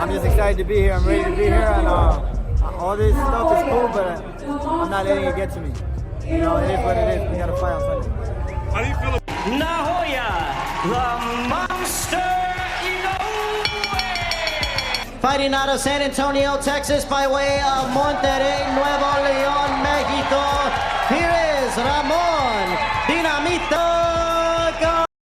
I'm just excited to be here. I'm ready to be here, and all this stuff is cool, but I'm not letting it get to me. You know, it is what it is. We got to fight on Sunday. How do you feel about Naoya, the Monster Inoue! Fighting out of San Antonio, Texas by way of Monterrey, Nuevo León, Mexico. Here is Ramon Dinamita.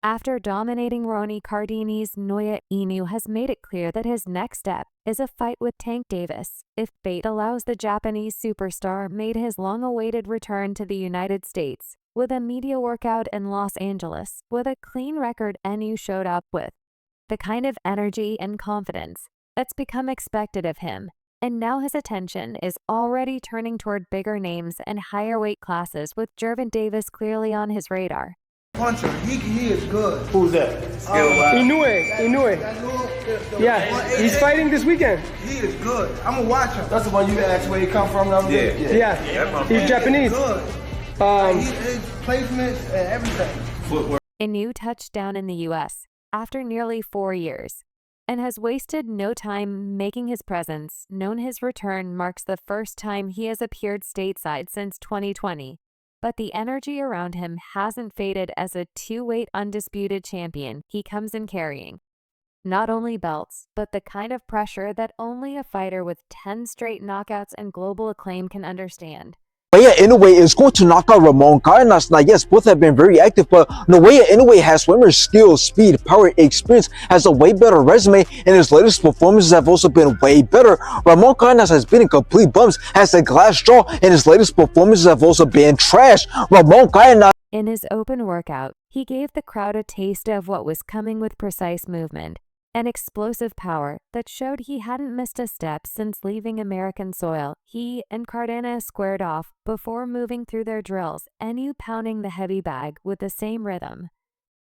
After dominating Ramon Cardenas, Naoya Inoue has made it clear that his next step is a fight with Tank Davis. If fate allows, the Japanese superstar made his long-awaited return to the United States with a media workout in Los Angeles with a clean record. Inoue showed up with the kind of energy and confidence that's become expected of him, and now his attention is already turning toward bigger names and higher weight classes, with Gervonta Davis clearly on his radar. Puncher, he is good. who's that? Inoue. Yeah, he's fighting this weekend. He is good. I'm gonna watch him. That's the one you asked where he come from. Yeah. He's Japanese. Good. His placements and everything. Footwork. Inoue touched down in the U.S. after nearly 4 years and has wasted no time making his presence known. His return marks the first time he has appeared stateside since 2020, but the energy around him hasn't faded. As a two-weight undisputed champion, he comes in carrying not only belts, but the kind of pressure that only a fighter with 10 straight knockouts and global acclaim can understand. Naoya Inoue is going to knock out Ramon Cardenas. Now, yes, both have been very active, but Naoya Inoue has swimmer skill, speed, power, experience, has a way better resume, and his latest performances have also been way better. Ramon Cardenas has been in complete bumps, has a glass jaw, and his latest performances have also been trash. Ramon Cardenas. In his open workout, he gave the crowd a taste of what was coming with precise movement and explosive power that showed he hadn't missed a step since leaving American soil. He and Cardenas squared off before moving through their drills, Inoue pounding the heavy bag with the same rhythm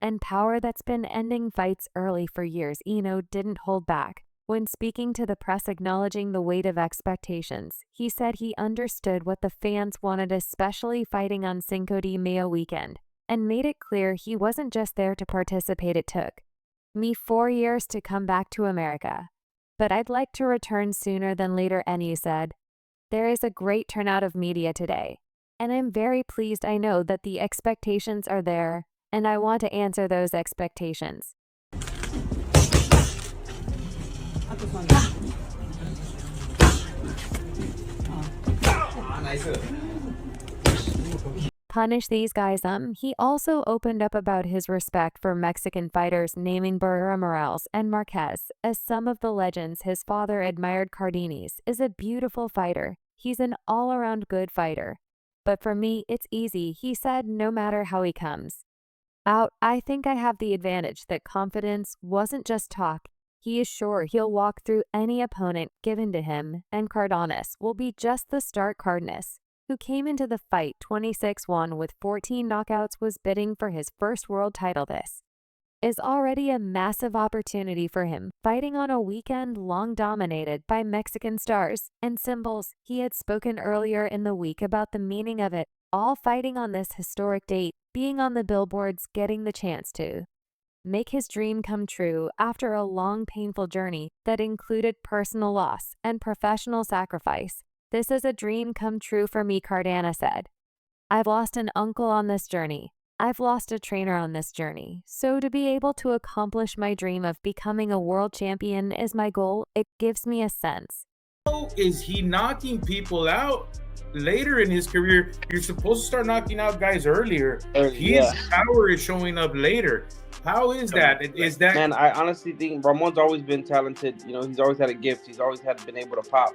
and power that's been ending fights early for years. Inoue didn't hold back. When speaking to the press acknowledging the weight of expectations, he said he understood what the fans wanted, especially fighting on Cinco de Mayo weekend, and made it clear he wasn't just there to participate. It took me 4 years to come back to America, but I'd like to return sooner than later. Inoue said, "There is a great turnout of media today, and I'm very pleased. I know that the expectations are there, and I want to answer those expectations." Punish these guys. He also opened up about his respect for Mexican fighters, naming Barrera, Morales, and Marquez as some of the legends his father admired. Cardenas is a beautiful fighter. He's an all-around good fighter. But for me, it's easy, he said, no matter how he comes out. I think I have the advantage that confidence wasn't just talk. He is sure he'll walk through any opponent given to him, and Cardenas will be just the start. Cardenas, who came into the fight 26-1 with 14 knockouts, was bidding for his first world title. This is already a massive opportunity for him, fighting on a weekend long dominated by Mexican stars and symbols. He had spoken earlier in the week about the meaning of it all, fighting on this historic date, being on the billboards, getting the chance to make his dream come true after a long, painful journey that included personal loss and professional sacrifice. "This is a dream come true for me," Cardenas said. "I've lost an uncle on this journey. I've lost a trainer on this journey. So to be able to accomplish my dream of becoming a world champion is my goal. It gives me a sense." Is he knocking people out later in his career? You're supposed to start knocking out guys earlier. His power is showing up later. How is that? Is that, man? I honestly think Ramon's always been talented. You know, he's always had a gift. He's always been able to pop.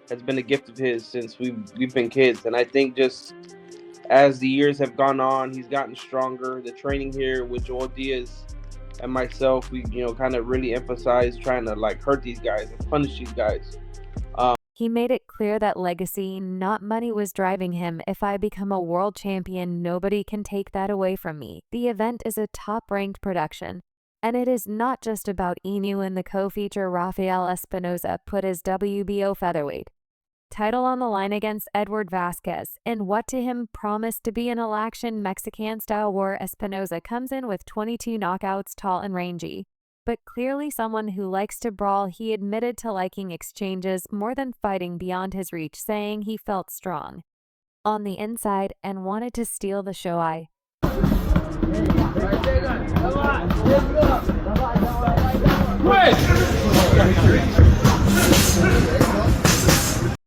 Has been a gift of his since we've been kids. And I think just as the years have gone on, he's gotten stronger. The training here with Joel Diaz and myself, we kind of really emphasize trying to hurt these guys and punish these guys. He made it clear that legacy, not money, was driving him. "If I become a world champion, nobody can take that away from me." The event is a top-ranked production, and it is not just about Inoue. And the co-feature Rafael Espinoza put his WBO featherweight title on the line against Edward Vasquez in what to him promised to be an all-action Mexican-style war. Espinoza comes in with 22 knockouts, tall and rangy, but clearly someone who likes to brawl. He admitted to liking exchanges more than fighting beyond his reach, saying he felt strong on the inside and wanted to steal the show.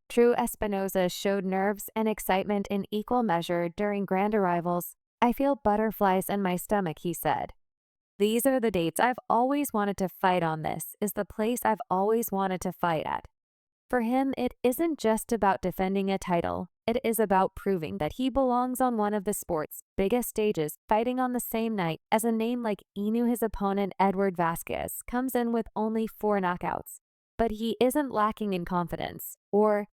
True Espinosa showed nerves and excitement in equal measure during grand arrivals. I feel butterflies in my stomach, he said. These are the dates I've always wanted to fight on. This is the place I've always wanted to fight at. For him, it isn't just about defending a title. It is about proving that he belongs on one of the sport's biggest stages. Fighting on the same night as a name like Inoue, his opponent Edward Vasquez comes in with only 4 knockouts. But he isn't lacking in confidence or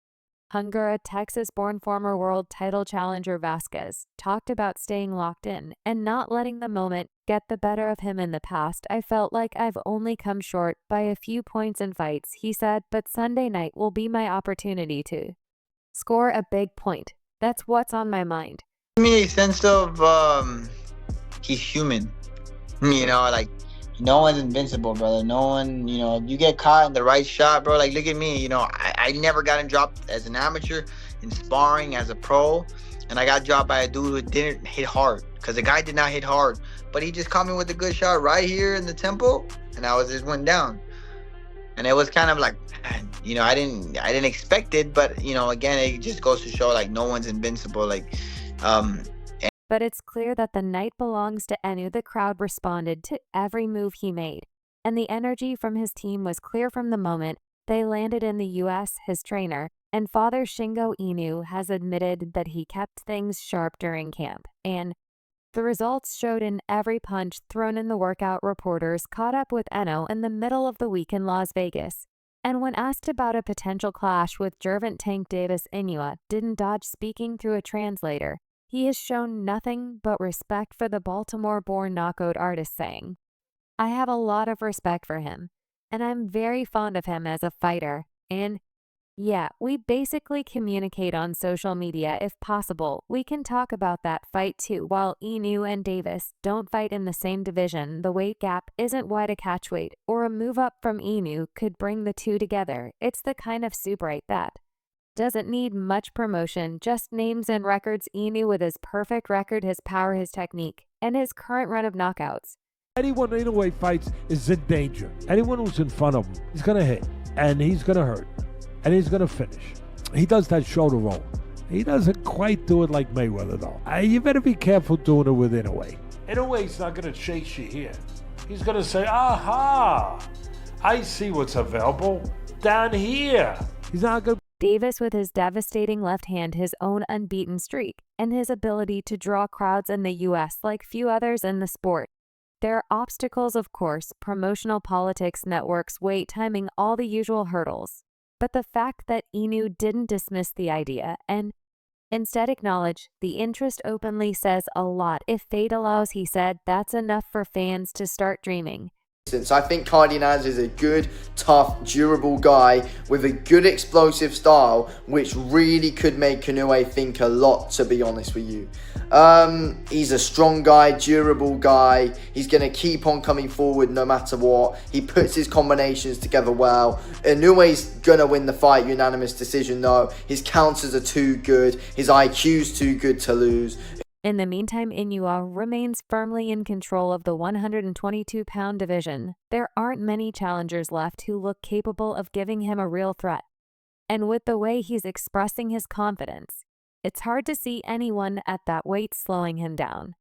hunger. A Texas-born former world title challenger, Vasquez talked about staying locked in and not letting the moment get the better of him. In the past, I felt like I've only come short by a few points in fights, he said, but Sunday night will be my opportunity to score a big point. That's what's on my mind. Me a sense of he's human. You know, like, no one's invincible, brother. No one, you know, if you get caught in the right shot, bro, like, look at me. You know, I never got dropped as an amateur, in sparring, as a pro. And I got dropped by a dude who didn't hit hard. Because the guy did not hit hard. But he just caught me with a good shot right here in the temple. And I just went down. And it was kind of like, you know, I didn't expect it. But, you know, again, it just goes to show, like, no one's invincible. Like, But it's clear that the night belongs to Inoue. The crowd responded to every move he made, and the energy from his team was clear from the moment they landed in the U.S. His trainer and father, Shingo Inoue, has admitted that he kept things sharp during camp, and the results showed in every punch thrown in. The workout reporters caught up with Inoue in the middle of the week in Las Vegas, and when asked about a potential clash with Gervonta Tank Davis, Inoue didn't dodge speaking through a translator. He has shown nothing but respect for the Baltimore-born knockout artist, saying, I have a lot of respect for him, and I'm very fond of him as a fighter, and yeah, we basically communicate on social media if possible. We can talk about that fight too. While Inoue and Davis don't fight in the same division, the weight gap isn't wide. A catchweight or a move up from Inoue could bring the two together. It's the kind of super fight that doesn't need much promotion, just names and records. Inoue, with his perfect record, his power, his technique, and his current run of knockouts. Anyone Inoue fights is in danger. Anyone who's in front of him, he's going to hit, and he's going to hurt, and he's going to finish. He does that shoulder roll. He doesn't quite do it like Mayweather, though. You better be careful doing it with Inoue. Inoue's not going to chase you here. He's going to say, aha, I see what's available down here. He's not going to. Davis, with his devastating left hand, his own unbeaten streak, and his ability to draw crowds in the U.S. like few others in the sport. There are obstacles, of course, promotional politics, networks, weight, timing, all the usual hurdles. But the fact that Inoue didn't dismiss the idea and instead acknowledge the interest openly says a lot. If fate allows, he said, that's enough for fans to start dreaming. I think Cardenas is a good, tough, durable guy with a good explosive style, which really could make Inoue think a lot, to be honest with you. He's a strong guy, durable guy. He's going to keep on coming forward no matter what. He puts his combinations together well. Inoue's going to win the fight, unanimous decision though. His counters are too good. His IQ's too good to lose. In the meantime, Inoue remains firmly in control of the 122-pound division. There aren't many challengers left who look capable of giving him a real threat. And with the way he's expressing his confidence, it's hard to see anyone at that weight slowing him down.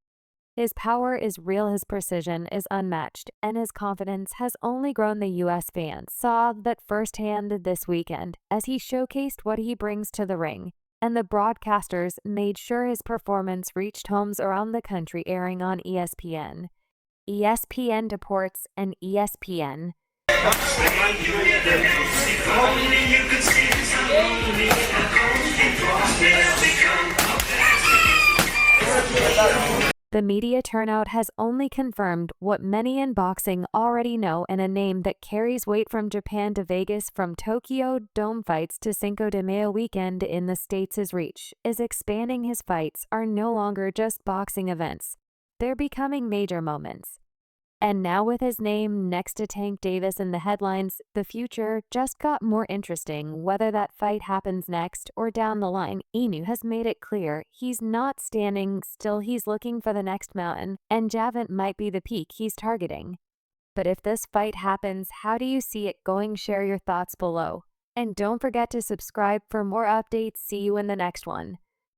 His power is real, his precision is unmatched, and his confidence has only grown. The U.S. fans saw that firsthand this weekend as he showcased what he brings to the ring. And the broadcasters made sure his performance reached homes around the country, airing on ESPN, ESPN Deportes, and ESPN. The media turnout has only confirmed what many in boxing already know, and a name that carries weight from Japan to Vegas, from Tokyo Dome fights to Cinco de Mayo weekend in the States. His reach is expanding. His fights are no longer just boxing events. They're becoming major moments. And now with his name next to Tank Davis in the headlines, the future just got more interesting. Whether that fight happens next or down the line, Inoue has made it clear he's not standing still, he's looking for the next mountain, and Javant might be the peak he's targeting. But if this fight happens, how do you see it going? Share your thoughts below. And don't forget to subscribe for more updates. See you in the next one.